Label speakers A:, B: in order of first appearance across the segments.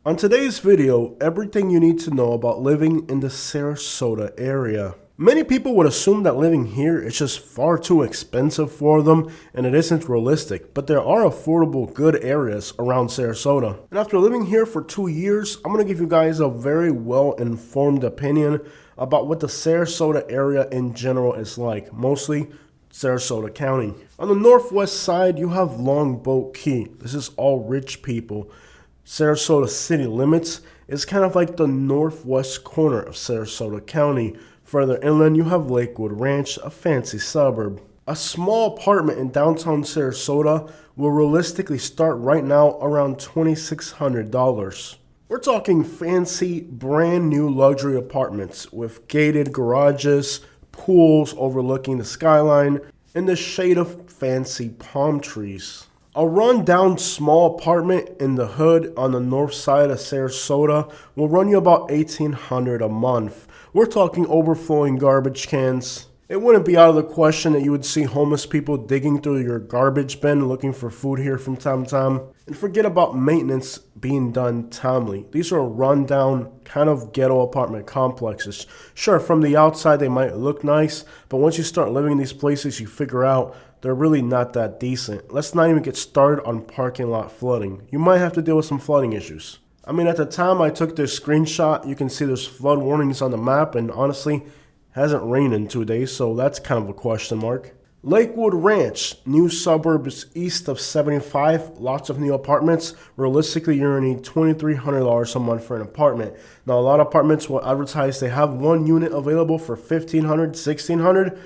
A: On today's video, everything you need to know about living in the Sarasota area. Many people would assume that living here is just far too expensive for them and it isn't realistic, but there are affordable good areas around Sarasota. And after living here for 2 years, I'm going to give you guys a very well-informed opinion about what the Sarasota area in general is like, mostly Sarasota County. On the northwest side, you have Longboat Key. This is all rich people. Sarasota city limits is kind of like the northwest corner of Sarasota County. Further inland, you have Lakewood Ranch, a fancy suburb. A small apartment in downtown Sarasota will realistically start right now around $2,600. We're talking fancy, brand new luxury apartments with gated garages, pools overlooking the skyline, and the shade of fancy palm trees. A run-down small apartment in the hood on the north side of Sarasota will run you about $1,800 a month. We're talking overflowing garbage cans. It wouldn't be out of the question that you would see homeless people digging through your garbage bin looking for food here from time to time. And forget about maintenance being done timely. These are run-down, kind of ghetto apartment complexes. Sure, from the outside they might look nice, but once you start living in these places, you figure out they're really not that decent. Let's not even get started on parking lot flooding. You might have to deal with some flooding issues. I mean, at the time I took this screenshot, you can see there's flood warnings on the map, and honestly, hasn't rained in 2 days, so that's kind of a question mark. Lakewood Ranch, new suburbs east of 75, lots of new apartments. Realistically, you're going to need $2,300 a month for an apartment. Now, a lot of apartments will advertise they have one unit available for $1,500, $1,600.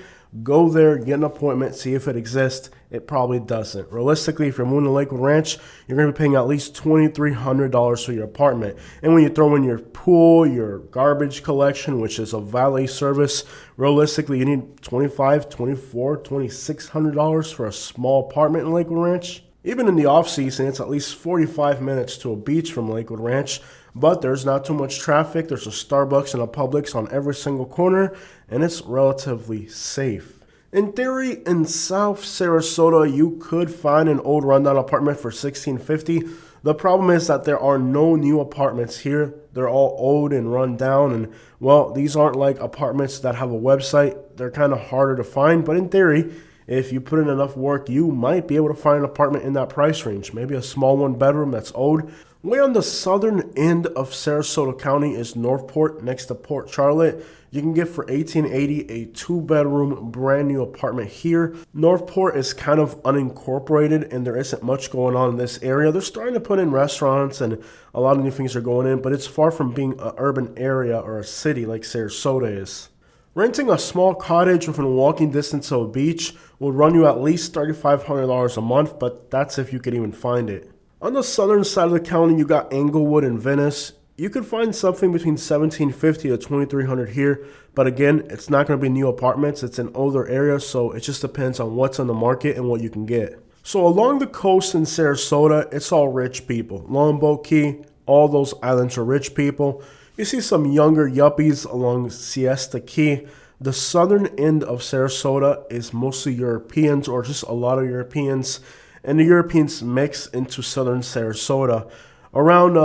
A: Go there, get an appointment, see if it exists. It probably doesn't. Realistically, if you're moving to Lakewood Ranch, you're going to be paying at least $2,300 for your apartment. And when you throw in your pool, your garbage collection, which is a valet service, realistically, you need $2,500, $2,400, $2,600 for a small apartment in Lakewood Ranch. Even in the off-season, it's at least 45 minutes to a beach from Lakewood Ranch, but there's not too much traffic. There's a Starbucks and a Publix on every single corner, and it's relatively safe. In theory, in South Sarasota, you could find an old rundown apartment for $1,650. The problem is that there are no new apartments here. They're all old and run down, and well, these aren't like apartments that have a website. They're kind of harder to find, but in theory, if you put in enough work, you might be able to find an apartment in that price range. Maybe a small one-bedroom that's old. Way on the southern end of Sarasota County is Northport, next to Port Charlotte. You can get for $1,880 a two-bedroom brand new apartment here. Northport is kind of unincorporated and there isn't much going on in this area. They're starting to put in restaurants and a lot of new things are going in, but it's far from being an urban area or a city like Sarasota is. Renting a small cottage within walking distance of a beach will run you at least $3,500 a month, but that's if you can even find it. On the southern side of the county, you got Englewood and Venice. You could find something between $1,750 to $2,300 here, but again, it's not going to be new apartments. It's an older area, so it just depends on what's on the market and what you can get. So along the coast in Sarasota, it's all rich people. Longboat Key, all those islands are rich people. You see some younger yuppies along Siesta Key. The southern end of Sarasota is mostly Europeans or just a lot of Europeans, and the Europeans mix into southern Sarasota. Around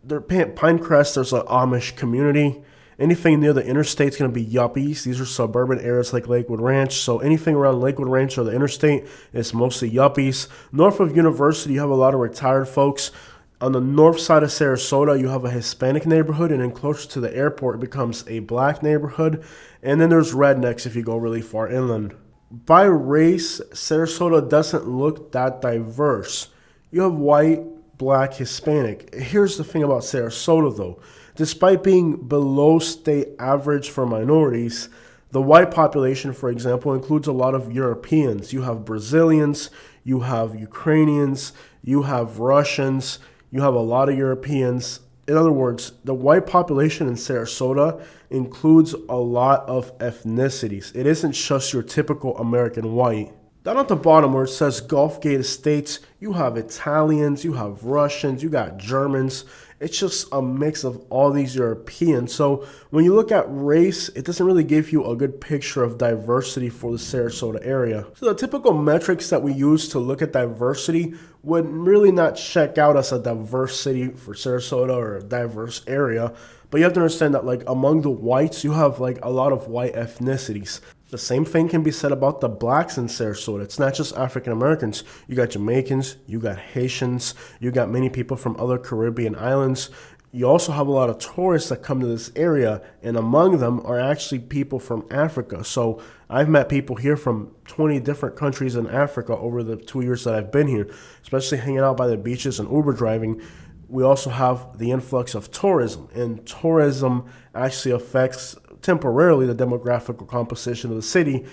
A: Pinecrest, there's an Amish community. Anything near the interstate is going to be yuppies. These are suburban areas like Lakewood Ranch, so anything around Lakewood Ranch or the interstate is mostly yuppies. North of University, you have a lot of retired folks. On the north side of Sarasota, you have a Hispanic neighborhood, and then closer to the airport, it becomes a black neighborhood. And then there's rednecks if you go really far inland. By race, Sarasota doesn't look that diverse. You have white, black, Hispanic. Here's the thing about Sarasota, though. Despite being below state average for minorities, the white population, for example, includes a lot of Europeans. You have Brazilians, you have Ukrainians, you have Russians, you have a lot of Europeans. In other words, the white population in Sarasota includes a lot of ethnicities. It isn't just your typical American white. Down at the bottom where it says Gulf Gate Estates, you have Italians, you have Russians, you got Germans. It's just a mix of all these Europeans. So when you look at race, it doesn't really give you a good picture of diversity for the Sarasota area. So the typical metrics that we use to look at diversity would really not check out as a diverse city for Sarasota or a diverse area. But you have to understand that like among the whites, you have like a lot of white ethnicities. The same thing can be said about the blacks in Sarasota. It's not just African Americans. You got Jamaicans, you got Haitians, you got many people from other Caribbean islands. You also have a lot of tourists that come to this area, and among them are actually people from Africa. So I've met people here from 20 different countries in Africa over the 2 years that I've been here, especially hanging out by the beaches and Uber driving. We also have the influx of tourism, and tourism actually affects temporarily the demographic composition of the city.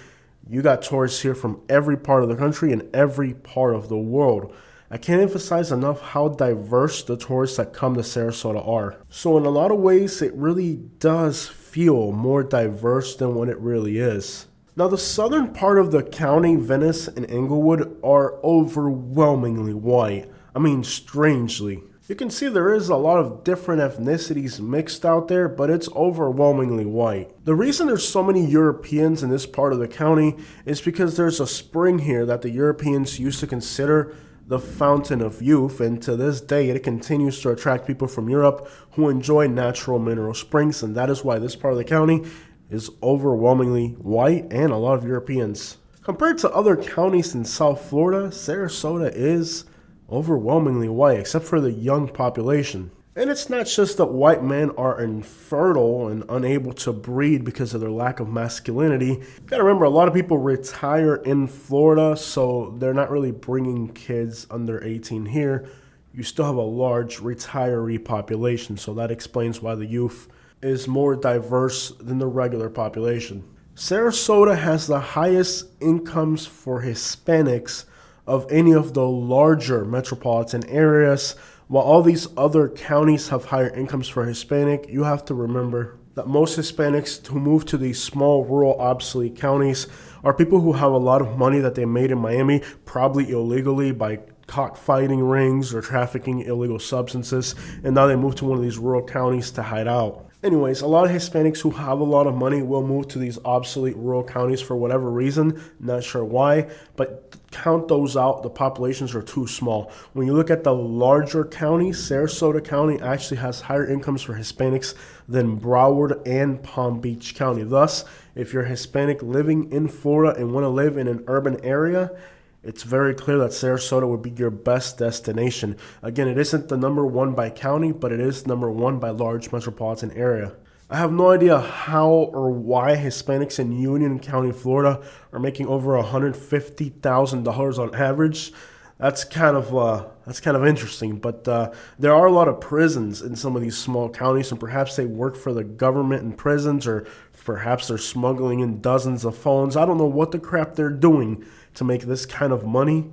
A: You got tourists here from every part of the country and every part of the world. I can't emphasize enough how diverse the tourists that come to Sarasota are. So in a lot of ways, it really does feel more diverse than what it really is. Now, the southern part of the county, Venice and Inglewood, are overwhelmingly white. I mean, strangely. You can see there is a lot of different ethnicities mixed out there, but it's overwhelmingly white. The reason there's so many Europeans in this part of the county is because there's a spring here that the Europeans used to consider the fountain of youth, and to this day it continues to attract people from Europe who enjoy natural mineral springs, and that is why this part of the county is overwhelmingly white and a lot of Europeans. Compared to other counties in South Florida, Sarasota is overwhelmingly white, except for the young population. And it's not just that white men are infertile and unable to breed because of their lack of masculinity. You gotta remember, a lot of people retire in Florida, so they're not really bringing kids under 18 here. You still have a large retiree population, so that explains why the youth is more diverse than the regular population. Sarasota has the highest incomes for Hispanics of any of the larger metropolitan areas. While all these other counties have higher incomes for Hispanic, you have to remember that most Hispanics who move to these small, rural, obsolete counties are people who have a lot of money that they made in Miami, probably illegally by cockfighting rings or trafficking illegal substances, and now they move to one of these rural counties to hide out. Anyways, a lot of Hispanics who have a lot of money will move to these obsolete rural counties for whatever reason, not sure why, but count those out, the populations are too small. When you look at the larger counties, Sarasota County actually has higher incomes for Hispanics than Broward and Palm Beach County. Thus, if you're Hispanic living in Florida and want to live in an urban area, it's very clear that Sarasota would be your best destination. Again, it isn't the number one by county, but it is number one by large metropolitan area. I have no idea how or why Hispanics in Union County, Florida are making over $150,000 on average. That's kind of interesting, but there are a lot of prisons in some of these small counties, and perhaps they work for the government in prisons, or perhaps they're smuggling in dozens of phones. I don't know what the crap they're doing to make this kind of money,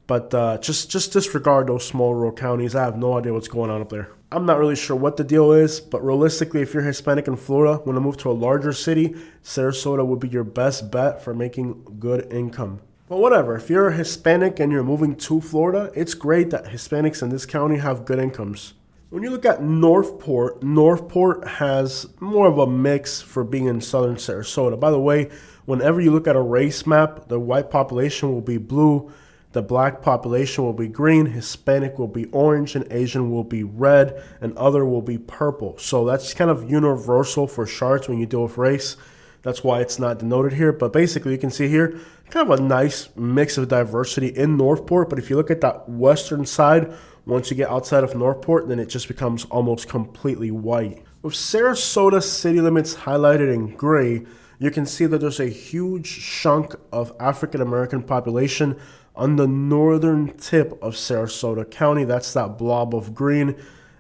A: but just disregard those small rural counties. I have no idea what's going on up there. I'm not really sure what the deal is, but realistically, if you're Hispanic in Florida, want to move to a larger city, Sarasota would be your best bet for making good income. But whatever, if you're a Hispanic and you're moving to Florida, it's great that Hispanics in this county have good incomes. When you look at Northport, Northport has more of a mix for being in southern Sarasota. By the way, whenever you look at a race map, the white population will be blue, the black population will be green, Hispanic will be orange, and Asian will be red, and other will be purple. So that's kind of universal for charts when you deal with race. That's why it's not denoted here. But basically, you can see here kind of a nice mix of diversity in Northport. But if you look at that western side, once you get outside of Northport, then it just becomes almost completely white. With Sarasota city limits highlighted in gray, you can see that there's a huge chunk of African American population on the northern tip of Sarasota County. That's that blob of green.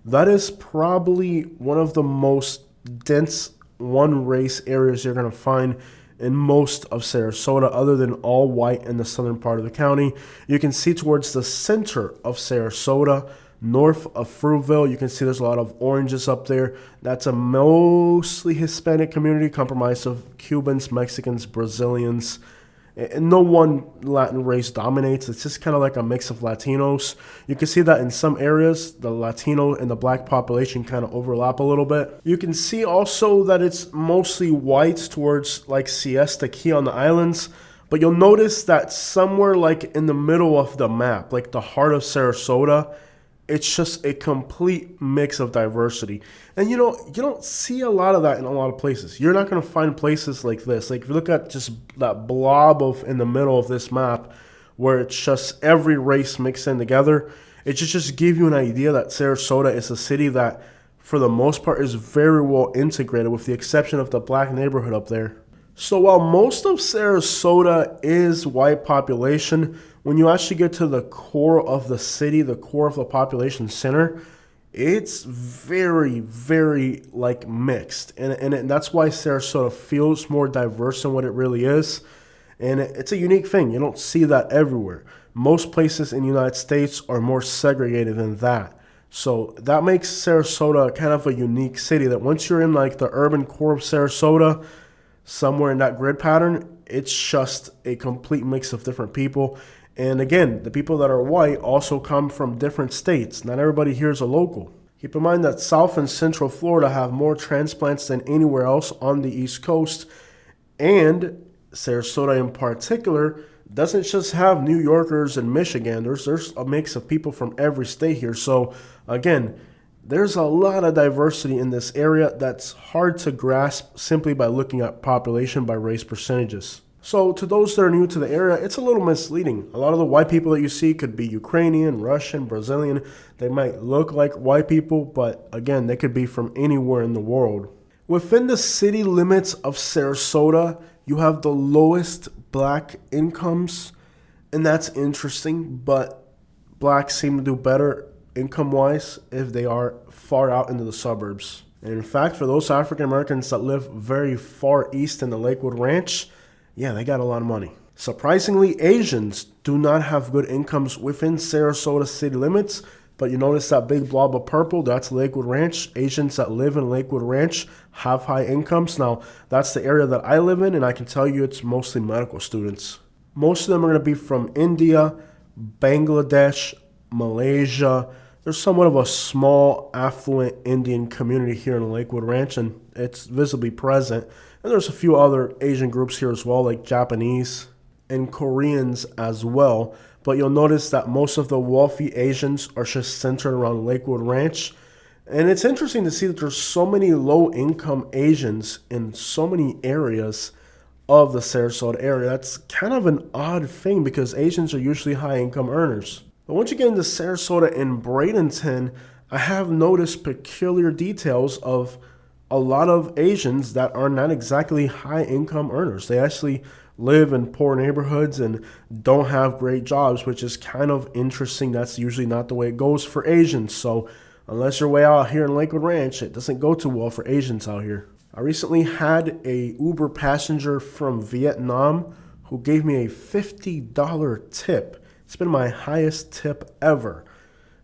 A: That is probably one of the most dense one race areas you're going to find in most of Sarasota, other than all white in the southern part of the county. You can see towards the center of Sarasota, north of Fruitville, you can see there's a lot of oranges up there. That's a mostly Hispanic community comprised of Cubans, Mexicans, Brazilians, And no one Latin race dominates. It's just kind of like a mix of Latinos. You can see that in some areas, the Latino and the black population kind of overlap a little bit. You can see also that it's mostly whites towards like Siesta Key on the islands. But you'll notice that somewhere like in the middle of the map, like the heart of Sarasota, it's just a complete mix of diversity. And you don't see a lot of that in a lot of places. You're not going to find places like this. Like if you look at just that blob of in the middle of this map where it's just every race mixed in together, it just give you an idea that Sarasota is a city that for the most part is very well integrated with the exception of the black neighborhood up there. So while most of Sarasota is white population, when you actually get to the core of the city, the core of the population center, it's very, very like mixed. And that's why Sarasota feels more diverse than what it really is. And it's a unique thing. You don't see that everywhere. Most places in the United States are more segregated than that. So that makes Sarasota kind of a unique city that once you're in like the urban core of Sarasota, somewhere in that grid pattern, it's just a complete mix of different people. And again, the people that are white also come from different states. Not everybody here is a local. Keep in mind that South and Central Florida have more transplants than anywhere else on the East Coast. And Sarasota in particular doesn't just have New Yorkers and Michiganders. There's a mix of people from every state here. So again, there's a lot of diversity in this area that's hard to grasp simply by looking at population by race percentages. So to those that are new to the area, it's a little misleading. A lot of the white people that you see could be Ukrainian, Russian, Brazilian. They might look like white people, but again, they could be from anywhere in the world. Within the city limits of Sarasota, you have the lowest black incomes, and that's interesting, but blacks seem to do better income-wise if they are far out into the suburbs. And in fact, for those African Americans that live very far east in the Lakewood Ranch, yeah, they got a lot of money. Surprisingly, Asians do not have good incomes within Sarasota city limits, but you notice that big blob of purple, that's Lakewood Ranch. Asians that live in Lakewood Ranch have high incomes. Now, that's the area that I live in, and I can tell you it's mostly medical students. Most of them are going to be from India, Bangladesh, Malaysia. There's somewhat of a small, affluent Indian community here in Lakewood Ranch, and it's visibly present. And there's a few other Asian groups here as well, like Japanese and Koreans as well. But you'll notice that most of the wealthy Asians are just centered around Lakewood Ranch. And it's interesting to see that there's so many low-income Asians in so many areas of the Sarasota area. That's kind of an odd thing because Asians are usually high-income earners. But once you get into Sarasota and Bradenton, I have noticed peculiar details of a lot of Asians that are not exactly high-income earners. They actually live in poor neighborhoods and don't have great jobs, which is kind of interesting. That's usually not the way it goes for Asians. So unless you're way out here in Lakewood Ranch, it doesn't go too well for Asians out here. I recently had a Uber passenger from Vietnam who gave me a $50 tip. It's been my highest tip ever.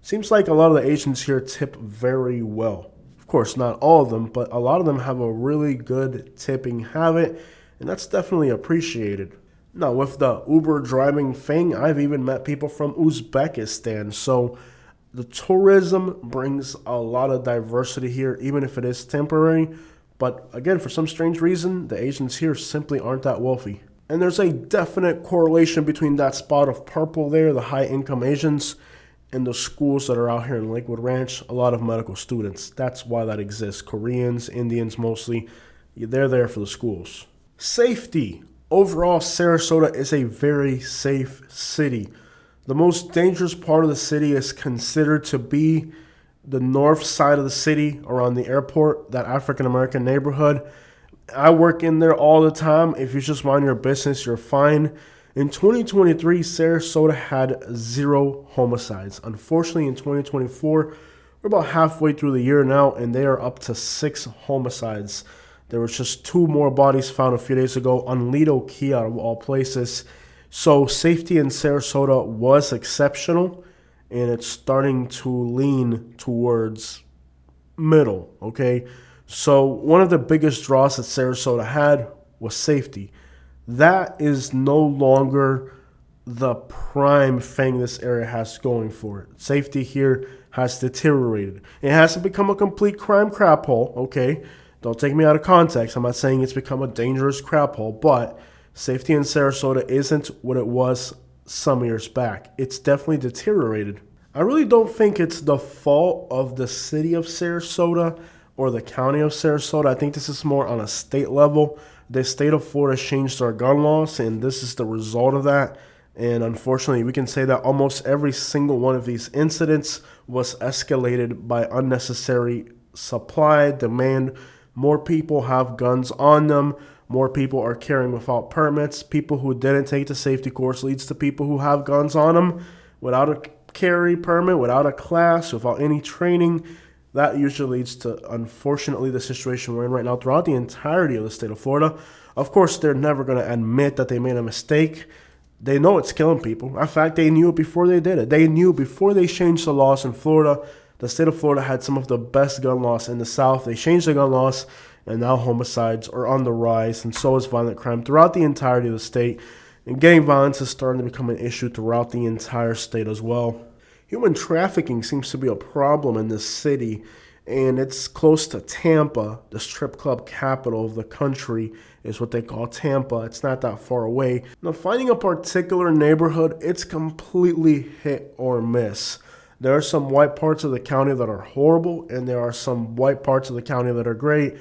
A: Seems like a lot of the Asians here tip very well. Of course, not all of them, but a lot of them have a really good tipping habit, and that's definitely appreciated. Now, with the Uber driving thing, I've even met people from Uzbekistan. So the tourism brings a lot of diversity here, even if it is temporary. But again, for some strange reason, the Asians here simply aren't that wealthy. And there's a definite correlation between that spot of purple there, the high-income Asians, and the schools that are out here in Lakewood Ranch, a lot of medical students. That's why that exists. Koreans, Indians mostly, they're there for the schools. Safety. Overall, Sarasota is a very safe city. The most dangerous part of the city is considered to be the north side of the city around the airport, that African-American neighborhood. I work in there all the time. If you just mind your business, you're fine. In 2023, Sarasota had 0 homicides. Unfortunately, in 2024, we're about halfway through the year now, and they are up to 6 homicides. There was just 2 more bodies found a few days ago on Lido Key, out of all places. So safety in Sarasota was exceptional, and it's starting to lean towards middle, okay? So one of the biggest draws that Sarasota had was safety. That is no longer the prime thing this area has going for it. Safety here has deteriorated. It hasn't become a complete crime crap hole, okay? Don't take me out of context. I'm not saying it's become a dangerous crap hole, but safety in Sarasota isn't what it was some years back. It's definitely deteriorated. I really don't think it's the fault of the city of Sarasota or the county of Sarasota. I think this is more on a state level. The state of Florida changed our gun laws, and this is the result of that. And unfortunately, we can say that almost every single one of these incidents was escalated by unnecessary supply, demand. More people have guns on them. More people are carrying without permits. People who didn't take the safety course leads to people who have guns on them without a carry permit, without a class, without any training. That usually leads to, unfortunately, the situation we're in right now throughout the entirety of the state of Florida. Of course, they're never going to admit that they made a mistake. They know it's killing people. In fact, they knew it before they did it. They knew before they changed the laws in Florida. The state of Florida had some of the best gun laws in the South. They changed the gun laws, and now homicides are on the rise, and so is violent crime throughout the entirety of the state. And gang violence is starting to become an issue throughout the entire state as well. Human trafficking seems to be a problem in this city, and it's close to Tampa. The strip club capital of the country is what they call Tampa. It's not that far away. Now, finding a particular neighborhood, it's completely hit or miss. There are some white parts of the county that are horrible, and there are some white parts of the county that are great.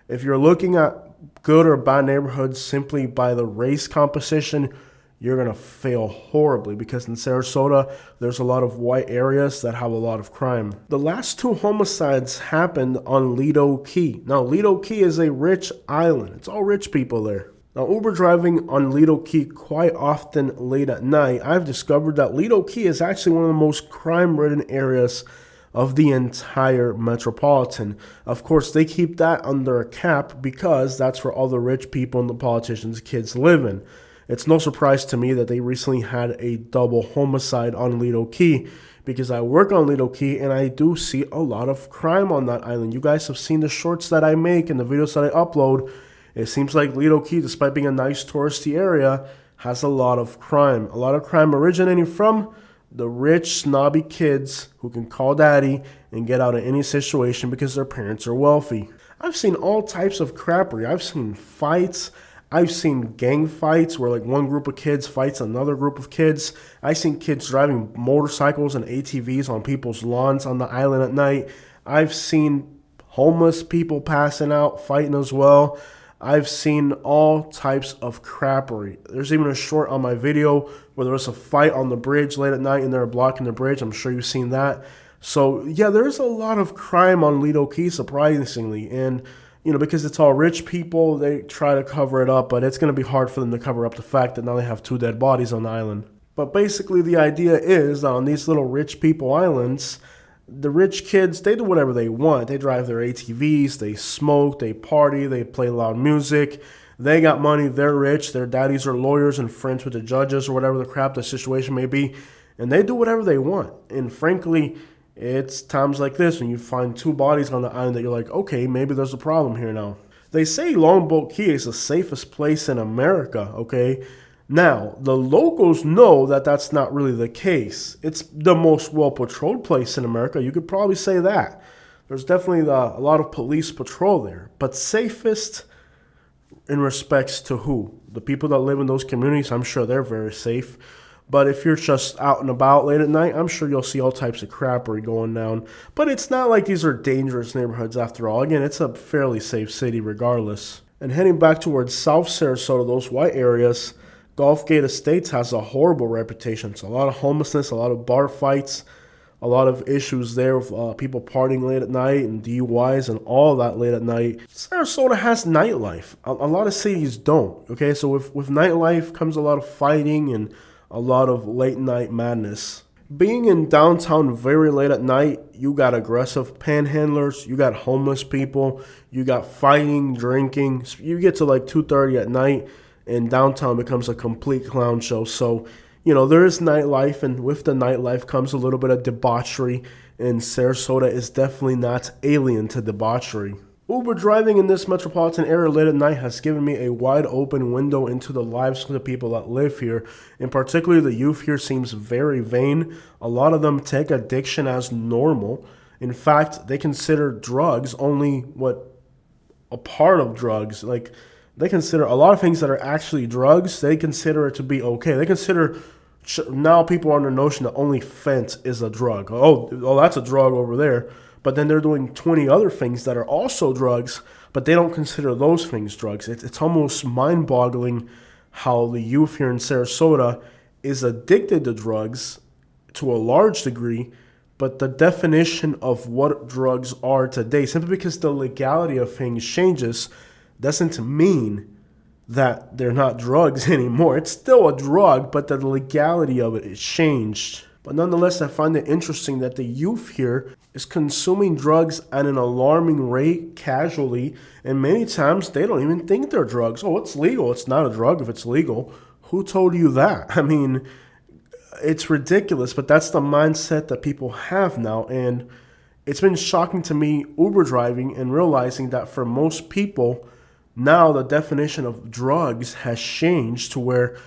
A: If you're looking at good or bad neighborhoods simply by the race composition, you're going to fail horribly, because in Sarasota, there's a lot of white areas that have a lot of crime. The last 2 homicides happened on Lido Key. Now, Lido Key is a rich island. It's all rich people there. Now, Uber driving on Lido Key quite often late at night, I've discovered that Lido Key is actually one of the most crime-ridden areas of the entire metropolitan. Of course, they keep that under a cap because that's where all the rich people and the politicians' kids live in. It's no surprise to me that they recently had a double homicide on Lido Key, because I work on Lido Key and I do see a lot of crime on that island. You guys have seen the shorts that I make and the videos that I upload. It seems like Lido Key, despite being a nice touristy area, has a lot of crime. A lot of crime originating from the rich, snobby kids who can call daddy and get out of any situation because their parents are wealthy. I've seen all types of crappery. I've seen fights. I've seen gang fights where like one group of kids fights another group of kids. I've seen kids driving motorcycles and ATVs on people's lawns on the island at night. I've seen homeless people passing out, fighting as well. I've seen all types of crappery. There's even a short on my video where there was a fight on the bridge late at night and they were blocking the bridge. I'm sure you've seen that. So yeah, there's a lot of crime on Lido Key, surprisingly. And because it's all rich people, they try to cover it up, but it's going to be hard for them to cover up the fact that now they have 2 dead bodies on the island. But basically the idea is that on these little rich people islands, the rich kids, they do whatever they want. They drive their ATVs, they smoke, they party, they play loud music. They got money, they're rich, their daddies are lawyers and friends with the judges or whatever the crap the situation may be, and they do whatever they want. And frankly, it's times like this when you find 2 bodies on the island that you're like, okay, maybe there's a problem here now. They say Longboat Key is the safest place in America, okay? Now, the locals know that that's not really the case. It's the most well-patrolled place in America. You could probably say that. There's definitely a lot of police patrol there. But safest in respects to who? The people that live in those communities, I'm sure they're very safe. But if you're just out and about late at night, I'm sure you'll see all types of crappery going down. But it's not like these are dangerous neighborhoods after all. Again, it's a fairly safe city regardless. And heading back towards South Sarasota, those white areas, Gulfgate Estates has a horrible reputation. It's a lot of homelessness, a lot of bar fights, a lot of issues there with people partying late at night and DUIs and all that late at night. Sarasota has nightlife. A lot of cities don't. Okay, so with nightlife comes a lot of fighting and a lot of late night madness. Being in downtown very late at night, you got aggressive panhandlers, you got homeless people, you got fighting, drinking. You get to like 2:30 at night and downtown becomes a complete clown show. So, there is nightlife, and with the nightlife comes a little bit of debauchery, and Sarasota is definitely not alien to debauchery. Uber driving in this metropolitan area late at night has given me a wide open window into the lives of the people that live here. In particular, the youth here seems very vain. A lot of them take addiction as normal. In fact, they consider drugs only what a part of drugs. Like, they consider a lot of things that are actually drugs, they consider it to be okay. They consider now people are under the notion that only fence is a drug. Oh, that's a drug over there. But then they're doing 20 other things that are also drugs, but they don't consider those things drugs. It's almost mind-boggling how the youth here in Sarasota is addicted to drugs to a large degree, but the definition of what drugs are today, simply because the legality of things changes, doesn't mean that they're not drugs anymore. It's still a drug, but the legality of it is changed. But nonetheless, I find it interesting that the youth here is consuming drugs at an alarming rate casually, and many times they don't even think they're drugs. Oh, it's legal. It's not a drug if it's legal. Who told you that? I mean, it's ridiculous, but that's the mindset that people have now, and it's been shocking to me Uber driving and realizing that for most people, now the definition of drugs has changed to where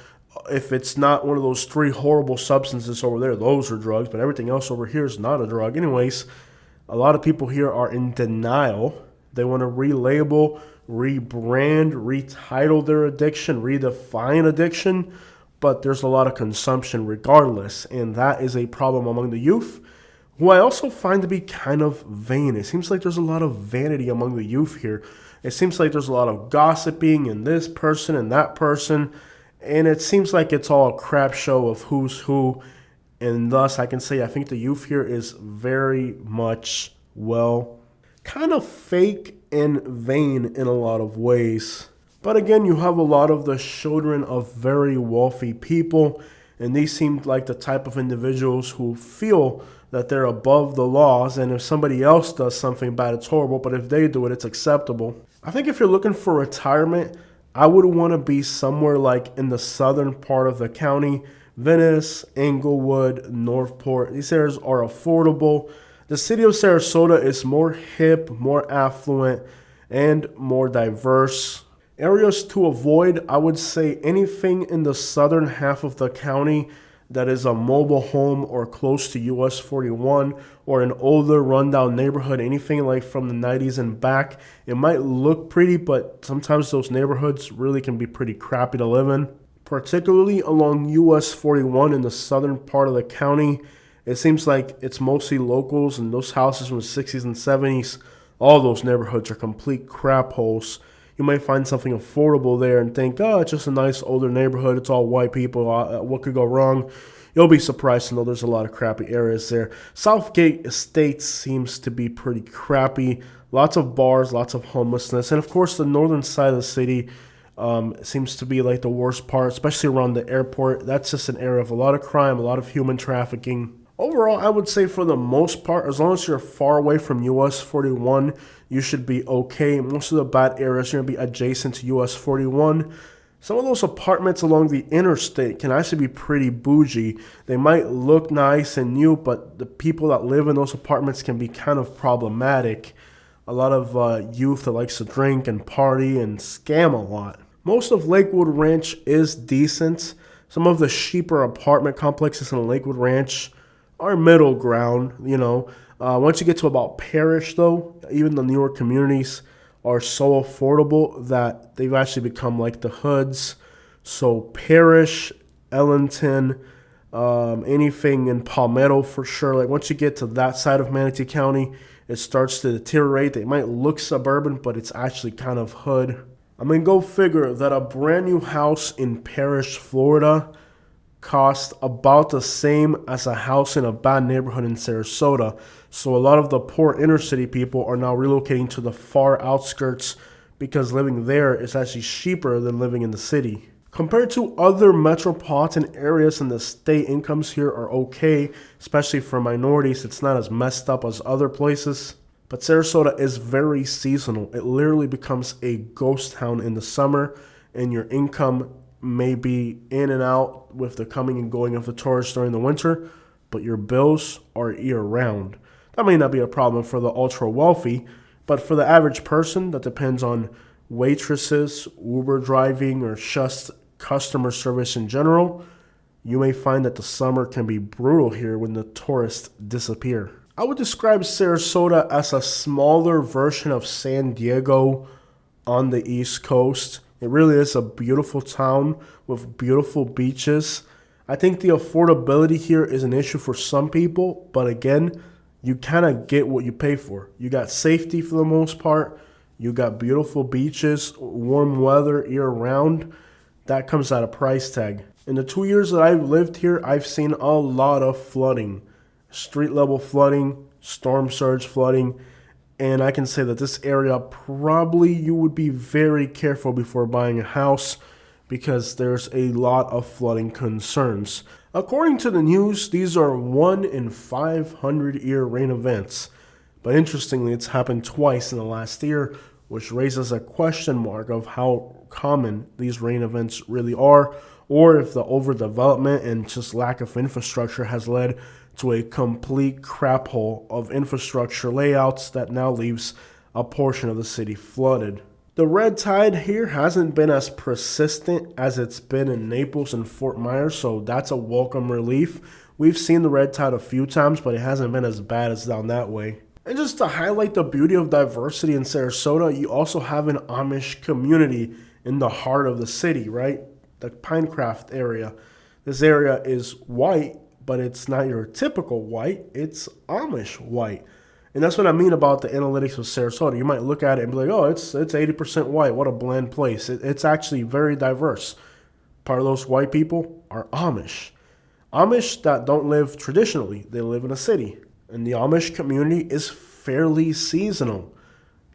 A: if it's not one of those three horrible substances over there, those are drugs, but everything else over here is not a drug. Anyways, a lot of people here are in denial. They want to relabel, rebrand, retitle their addiction, redefine addiction, but there's a lot of consumption regardless, and that is a problem among the youth, who I also find to be kind of vain. It seems like there's a lot of vanity among the youth here. It seems like there's a lot of gossiping and this person and that person, and it seems like it's all a crap show of who's who, and thus I can say I think the youth here is very much, well, kind of fake and vain in a lot of ways. But again, you have a lot of the children of very wealthy people, and these seem like the type of individuals who feel that they're above the laws, and if somebody else does something bad, it's horrible, but if they do it, it's acceptable. I think if you're looking for retirement, I would want to be somewhere like in the southern part of the county. Venice, Englewood, Northport. These areas are affordable. The city of Sarasota is more hip, more affluent, and more diverse. Areas to avoid, I would say anything in the southern half of the county that is a mobile home or close to US 41 or an older rundown neighborhood, anything like from the 90s and back. It might look pretty, but sometimes those neighborhoods really can be pretty crappy to live in. Particularly along US 41 in the southern part of the county, it seems like it's mostly locals, and those houses from the 60s and 70s, all those neighborhoods are complete crap holes. You might find something affordable there and think, oh, it's just a nice older neighborhood. It's all white people. What could go wrong? You'll be surprised to know there's a lot of crappy areas there. Southgate Estates seems to be pretty crappy. Lots of bars, lots of homelessness. And, of course, the northern side of the city seems to be like the worst part, especially around the airport. That's just an area of a lot of crime, a lot of human trafficking. Overall, I would say for the most part, as long as you're far away from US 41, you should be okay. Most of the bad areas are going to be adjacent to US 41. Some of those apartments along the interstate can actually be pretty bougie. They might look nice and new, but the people that live in those apartments can be kind of problematic. A lot of youth that likes to drink and party and scam a lot. Most of Lakewood Ranch is decent. Some of the cheaper apartment complexes in Lakewood Ranch are middle ground, you know. Once you get to about Parrish, though, even the newer communities are so affordable that they've actually become like the hoods. So Parrish, Ellington, anything in Palmetto for sure. Like once you get to that side of Manatee County, it starts to deteriorate. They might look suburban, but it's actually kind of hood. I mean, go figure that a brand new house in Parrish, Florida cost about the same as a house in a bad neighborhood in Sarasota. So a lot of the poor inner city people are now relocating to the far outskirts because living there is actually cheaper than living in the city. Compared to other metropolitan areas in the state, incomes here are okay, especially for minorities. It's not as messed up as other places. But Sarasota is very seasonal. It literally becomes a ghost town in the summer, and your income may be in and out with the coming and going of the tourists during the winter, but your bills are year-round. That may not be a problem for the ultra-wealthy, But for the average person that depends on waitresses, Uber driving, or just customer service in general, you may find that the summer can be brutal here when the tourists disappear. I would describe Sarasota as a smaller version of San Diego on the East Coast. It really is a beautiful town with beautiful beaches. I think the affordability here is an issue for some people, but again, you kind of get what you pay for. You got safety for the most part. You got beautiful beaches, warm weather year round. That comes at a price tag. In the 2 years that I've lived here, I've seen a lot of flooding. Street level flooding, storm surge flooding. And I can say that this area, probably you would be very careful before buying a house because there's a lot of flooding concerns. According to the news, these are 1 in 500 year rain events. But interestingly, it's happened twice in the last year, which raises a question mark of how common these rain events really are, or if the overdevelopment and just lack of infrastructure has led to a complete crap hole of infrastructure layouts that now leaves a portion of the city flooded. The red tide here hasn't been as persistent as it's been in Naples and Fort Myers, so that's a welcome relief. We've seen the red tide a few times, but it hasn't been as bad as down that way. And just to highlight the beauty of diversity in Sarasota, you also have an Amish community in the heart of the city, right? The Pinecraft area. This area is white, but it's not your typical white, it's Amish white. And that's what I mean about the analytics of Sarasota. You might look at it and be like, oh, it's 80% white. What a bland place. It's actually very diverse. Part of those white people are Amish. Amish that don't live traditionally. They live in a city. And the Amish community is fairly seasonal.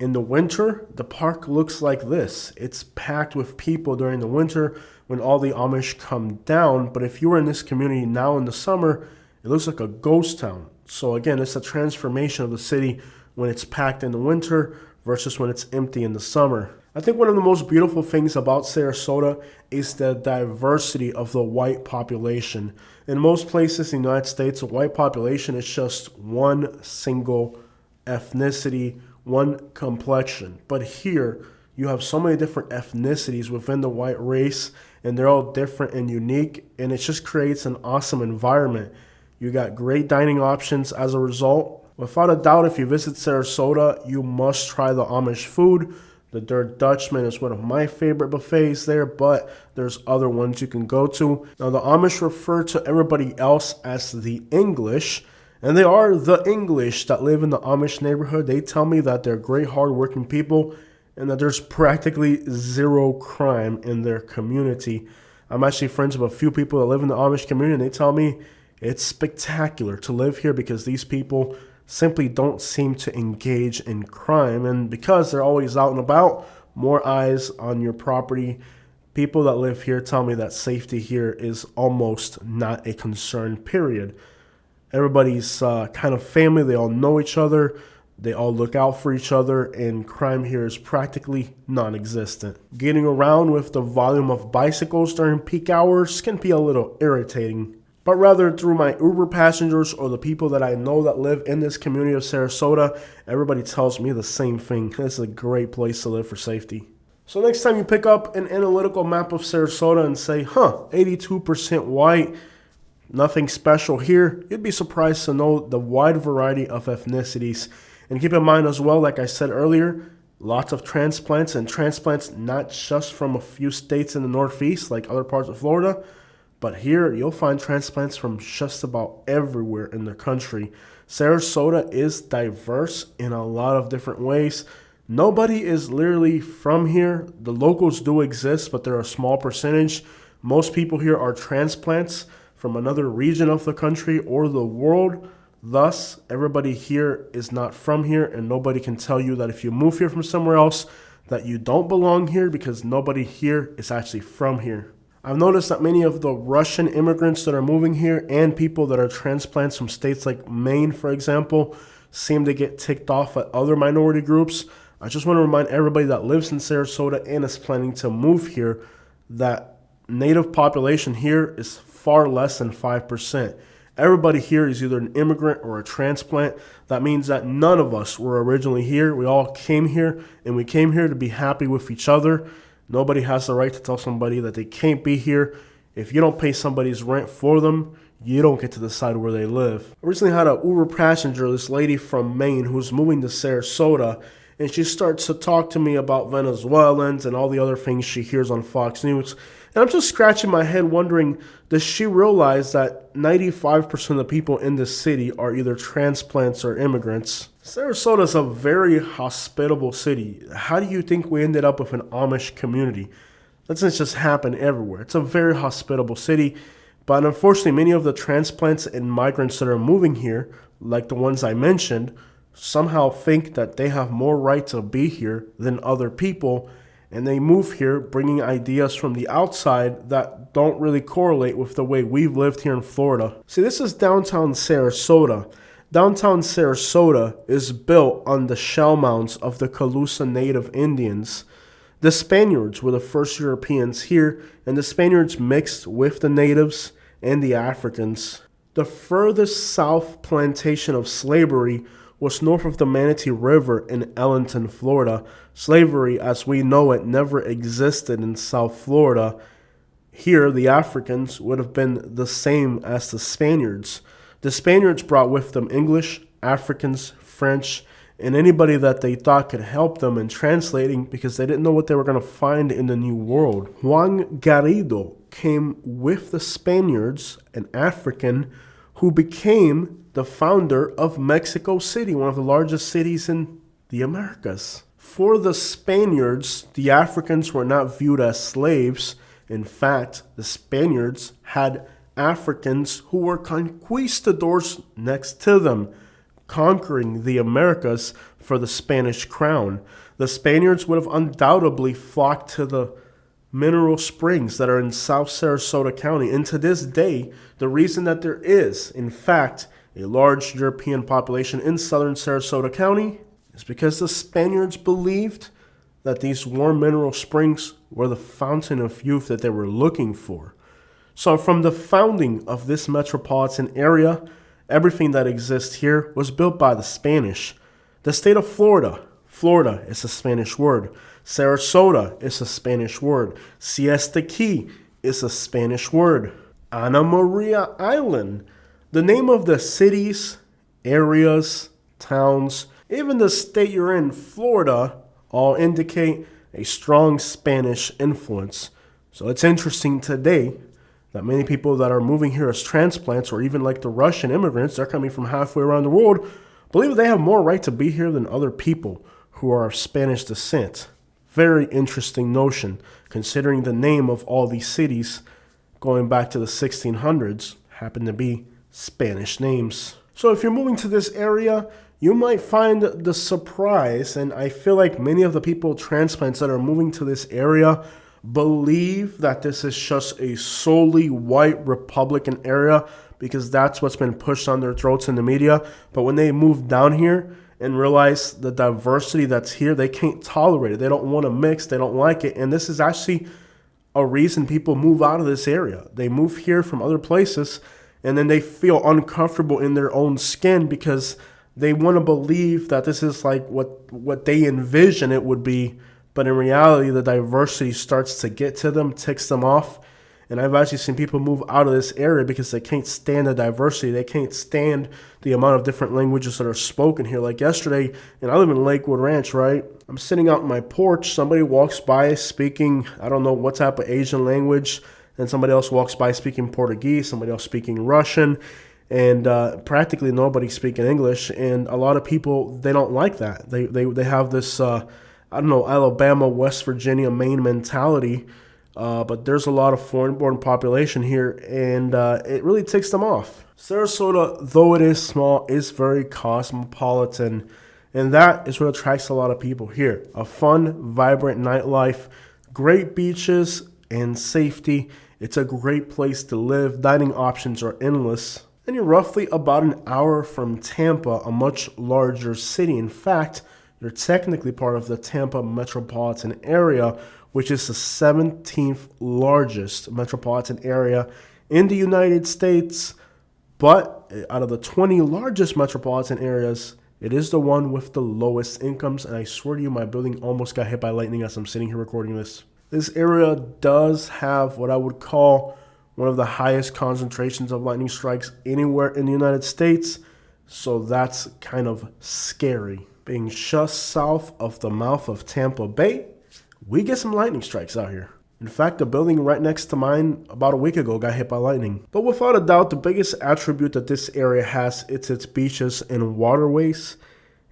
A: In the winter, the park looks like this. It's packed with people during the winter when all the Amish come down. But if you were in this community now in the summer, it looks like a ghost town. So again, it's a transformation of the city when it's packed in the winter versus when it's empty in the summer. I think one of the most beautiful things about Sarasota is the diversity of the white population. In most places in the United States, the white population is just one single ethnicity, one complexion. But here, you have so many different ethnicities within the white race, and they're all different and unique, and it just creates an awesome environment. You got great dining options as a result. Without a doubt, if you visit Sarasota, you must try the Amish food. The Dirt Dutchman is one of my favorite buffets there, but there's other ones you can go to. Now, the Amish refer to everybody else as the English, and they are the English that live in the Amish neighborhood. They tell me that they're great, hardworking people and that there's practically zero crime in their community. I'm actually friends with a few people that live in the Amish community, and they tell me it's spectacular to live here because these people simply don't seem to engage in crime. And because they're always out and about, more eyes on your property. People that live here tell me that safety here is almost not a concern, period. Everybody's kind of family. They all know each other. They all look out for each other, and crime here is practically non-existent. Getting around with the volume of bicycles during peak hours can be a little irritating. But rather through my Uber passengers or the people that I know that live in this community of Sarasota, everybody tells me the same thing. It's a great place to live for safety. So next time you pick up an analytical map of Sarasota and say, 82% white, nothing special here, you'd be surprised to know the wide variety of ethnicities. And keep in mind as well, like I said earlier, lots of transplants, and transplants not just from a few states in the Northeast like other parts of Florida, but here you'll find transplants from just about everywhere in the country. Sarasota is diverse in a lot of different ways. Nobody is literally from here. The locals do exist, but they're a small percentage. Most people here are transplants from another region of the country or the world. Thus, everybody here is not from here, and nobody can tell you that if you move here from somewhere else that you don't belong here, because nobody here is actually from here. I've noticed that many of the Russian immigrants that are moving here and people that are transplants from states like Maine, for example, seem to get ticked off at other minority groups. I just want to remind everybody that lives in Sarasota and is planning to move here that native population here is far less than 5%. Everybody here is either an immigrant or a transplant. That means that none of us were originally here. We all came here, and we came here to be happy with each other. Nobody has the right to tell somebody that they can't be here. If you don't pay somebody's rent for them, you don't get to decide where they live. I recently had an Uber passenger, this lady from Maine, who's moving to Sarasota, and she starts to talk to me about Venezuelans and all the other things she hears on Fox News. And I'm just scratching my head wondering, does she realize that 95% of the people in this city are either transplants or immigrants? Sarasota is a very hospitable city. How do you think we ended up with an Amish community? That doesn't just happen everywhere. It's a very hospitable city. But unfortunately, many of the transplants and migrants that are moving here, like the ones I mentioned, somehow think that they have more right to be here than other people, and they move here bringing ideas from the outside that don't really correlate with the way we've lived here in Florida. See, this is downtown Sarasota. Downtown Sarasota is built on the shell mounds of the Calusa Native Indians. The Spaniards were the first Europeans here, and the Spaniards mixed with the natives and the Africans. The furthest south plantation of slavery was north of the Manatee River in Ellenton, Florida. Slavery, as we know it, never existed in South Florida. Here, the Africans would have been the same as the Spaniards. The Spaniards brought with them English, Africans, French, and anybody that they thought could help them in translating because they didn't know what they were going to find in the New World. Juan Garrido came with the Spaniards, an African, who became the founder of Mexico City, one of the largest cities in the Americas. For the Spaniards, the Africans were not viewed as slaves. In fact, the Spaniards had Africans who were conquistadors next to them, conquering the Americas for the Spanish crown. The Spaniards would have undoubtedly flocked to the mineral springs that are in South Sarasota County. And to this day, the reason that there is, in fact, a large European population in southern Sarasota County is because the Spaniards believed that these warm mineral springs were the fountain of youth that they were looking for. So from the founding of this metropolitan area, everything that exists here was built by the Spanish. The state of Florida, Florida is a Spanish word. Sarasota is a Spanish word. Siesta Key is a Spanish word. Ana Maria Island, the name of the cities, areas, towns, even the state you're in, Florida, all indicate a strong Spanish influence. So it's interesting today that many people that are moving here as transplants, or even like the Russian immigrants, they're coming from halfway around the world, believe they have more right to be here than other people who are of Spanish descent. Very interesting notion, considering the name of all these cities going back to the 1600s happen to be Spanish names. So if you're moving to this area, you might find the surprise, and I feel like many of the people, transplants that are moving to this area, believe that this is just a solely white Republican area because that's what's been pushed on their throats in the media. But when they move down here and realize the diversity that's here, they can't tolerate it. They don't want to mix. They don't like it. And this is actually a reason people move out of this area. They move here from other places, and then they feel uncomfortable in their own skin because they want to believe that this is like what they envision it would be. But in reality, the diversity starts to get to them, ticks them off. And I've actually seen people move out of this area because they can't stand the diversity. They can't stand the amount of different languages that are spoken here. Like yesterday, and I live in Lakewood Ranch, right? I'm sitting out on my porch. Somebody walks by speaking, I don't know what type of Asian language. And somebody else walks by speaking Portuguese, somebody else speaking Russian. And practically nobody speaking English. And a lot of people, they don't like that. They have this I don't know, Alabama, West Virginia, Maine mentality, but there's a lot of foreign-born population here, and it really ticks them off. Sarasota, though it is small, is very cosmopolitan, and that is what attracts a lot of people here. A fun, vibrant nightlife, great beaches, and safety. It's a great place to live. Dining options are endless. And you're roughly about an hour from Tampa, a much larger city. In fact, you're technically part of the Tampa metropolitan area, which is the 17th largest metropolitan area in the United States, But out of the 20 largest metropolitan areas, it is the one with the lowest incomes. And I swear to you, my building almost got hit by lightning as I'm sitting here recording this. This area does have what I would call one of the highest concentrations of lightning strikes anywhere in the United States. So that's kind of scary. Being just south of the mouth of Tampa Bay, we get some lightning strikes out here. In fact, the building right next to mine about a week ago got hit by lightning. But without a doubt, the biggest attribute that this area has is its beaches and waterways.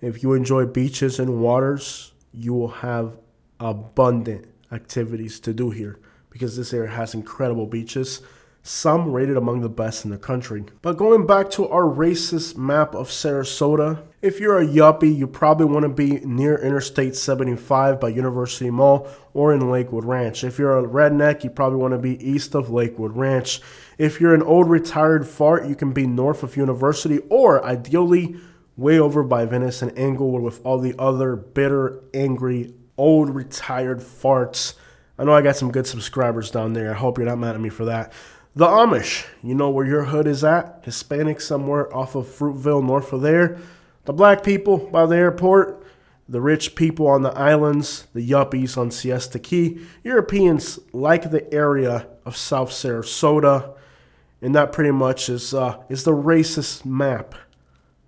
A: If you enjoy beaches and waters, you will have abundant activities to do here because this area has incredible beaches, some rated among the best in the country. But going back to our racist map of Sarasota, if you're a yuppie, you probably want to be near Interstate 75 by University Mall or in Lakewood Ranch. If you're a redneck, you probably want to be east of Lakewood Ranch. If you're an old retired fart, you can be north of University or ideally way over by Venice and Englewood with all the other bitter, angry, old retired farts. I know I got some good subscribers down there. I hope you're not mad at me for that. The Amish, you know where your hood is at. Hispanic somewhere off of Fruitville, north of there. The black people by the airport. The rich people on the islands. The yuppies on Siesta Key. Europeans like the area of South Sarasota. And that pretty much is the racist map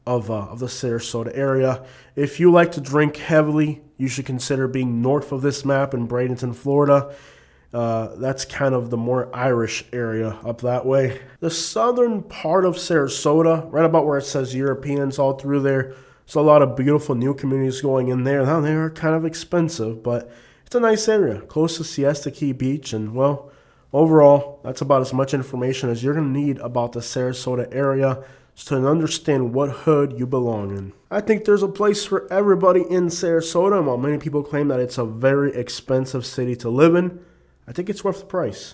A: of the Sarasota area. If you like to drink heavily, you should consider being north of this map in Bradenton, Florida. That's kind of the more Irish area up that way. The southern part of Sarasota, right about where it says Europeans all through there, there's a lot of beautiful new communities going in there. Now, they are kind of expensive, but it's a nice area, close to Siesta Key Beach. And, well, overall, that's about as much information as you're going to need about the Sarasota area to understand what hood you belong in. I think there's a place for everybody in Sarasota, and while many people claim that it's a very expensive city to live in, I think it's worth the price.